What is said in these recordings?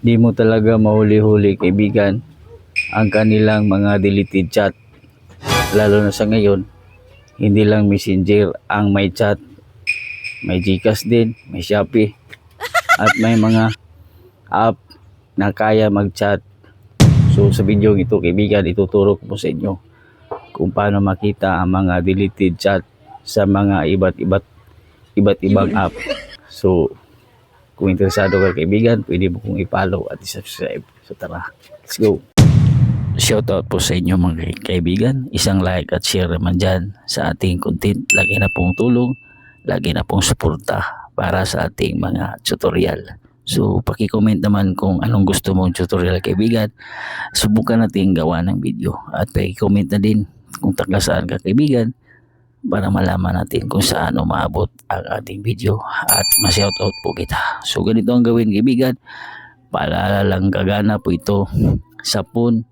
Di mo talaga mahuli-huli kaibigan ang kanilang mga deleted chat. Lalo na sa ngayon, hindi lang Messenger ang may chat. May Gcash din, may Shopee, at may mga app na kaya mag-chat. So sa video ito kaibigan, ituturo ko po sa inyo kung paano makita ang mga deleted chat sa mga iba't ibang app. So kung interesado ka kaibigan, pwede mo kong i-follow at i-subscribe. So tara, let's go. Shoutout po sa inyo mga kaibigan. Isang like at share naman dyan sa ating content. Lagi na pong tulong, lagi na pong suporta para sa ating mga tutorial. So paki-comment naman kung anong gusto mong tutorial kaibigan. Subukan natin gawa ng video. At paki-comment na din kung taga saan ka kaibigan, para malaman natin kung saan umaabot ang ating video at ma-shoutout po kita. So ganito ang gawin kaibigan. Paalala lang, gagana po ito sa phone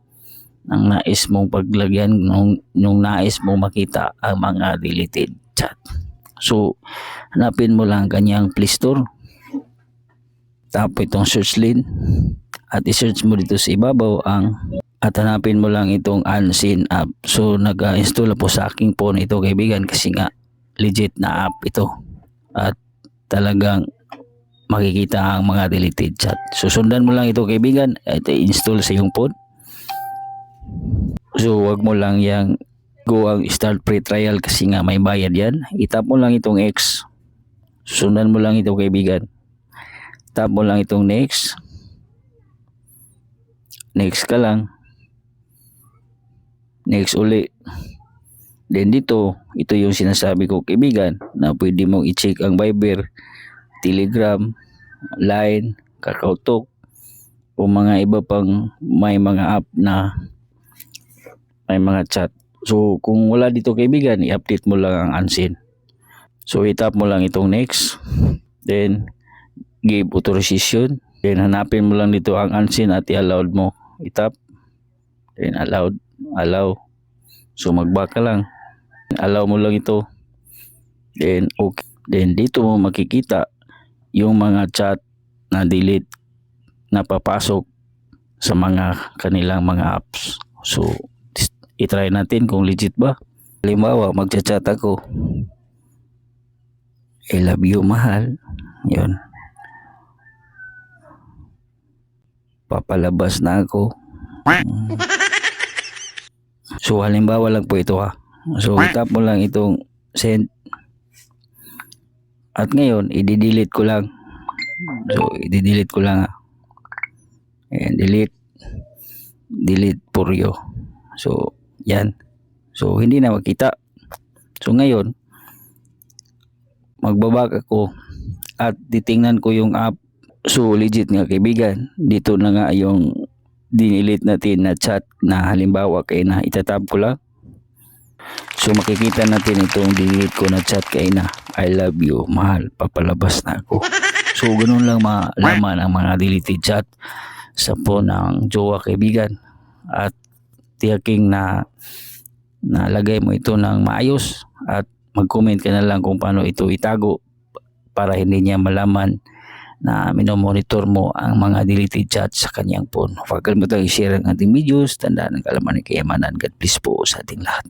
ng nais mong paglagyan nung nais mong makita ang mga deleted chat. So hanapin mo lang kanyang Play Store, tapos itong search lane at i-search mo dito sa ibabaw at hanapin mo lang itong Unseen app. So nag-install po sa aking phone ito kaibigan kasi nga legit na app ito at talagang makikita ang mga deleted chat. So sundan mo lang ito kaibigan at i-install sa iyong phone. So wag mo lang yang go ang start free trial kasi nga may bayad yan. Itap mo lang itong X. Sundan mo lang ito kaibigan. Tap mo lang itong next. Next ka lang. Next uli. Then dito, ito yung sinasabi ko kaibigan na pwede mong i-check ang Viber, Telegram, Line, KakaoTalk o mga iba pang may mga app na may mga chat. So kung wala dito kaibigan, i-update mo lang ang Unseen. So itap mo lang itong next. Then give authorization. Then hanapin mo lang dito ang Unseen at i-allowed mo. Itap. Then allowed. Allow. So mag-back ka lang. Allow mo lang ito. Then okay. Then dito mo makikita yung mga chat na delete na papasok sa mga kanilang mga apps. So i-try natin kung legit ba. Halimbawa magchat-chat ako, I love you mahal. Yun. Papalabas na ako. So halimbawa lang po ito ha. So itap mo lang itong send. At ngayon i-delete ko lang. So i-delete ko lang ha. Ayan, delete for you. So yan. So hindi na makita. So ngayon magbabak ako at titingnan ko yung app. So legit nga kaibigan. Dito na nga yung dinelete natin na chat na halimbawa kay na itatab ko lang. So makikita natin itong delete ko na chat kay na I love you mahal, papalabas na ako. So ganun lang malaman ang mga deleted chat sa phone ng jowa kaibigan. At tiyaking na nalagay mo ito ng maayos at mag-comment ka na lang kung paano ito itago para hindi niya malaman na minomonitor mo ang mga deleted chat sa kanyang phone. Huwag kalimutan i-share ang ating videos. Tandaan ang kalaman ng kayamanan. God bless po sa ating lahat.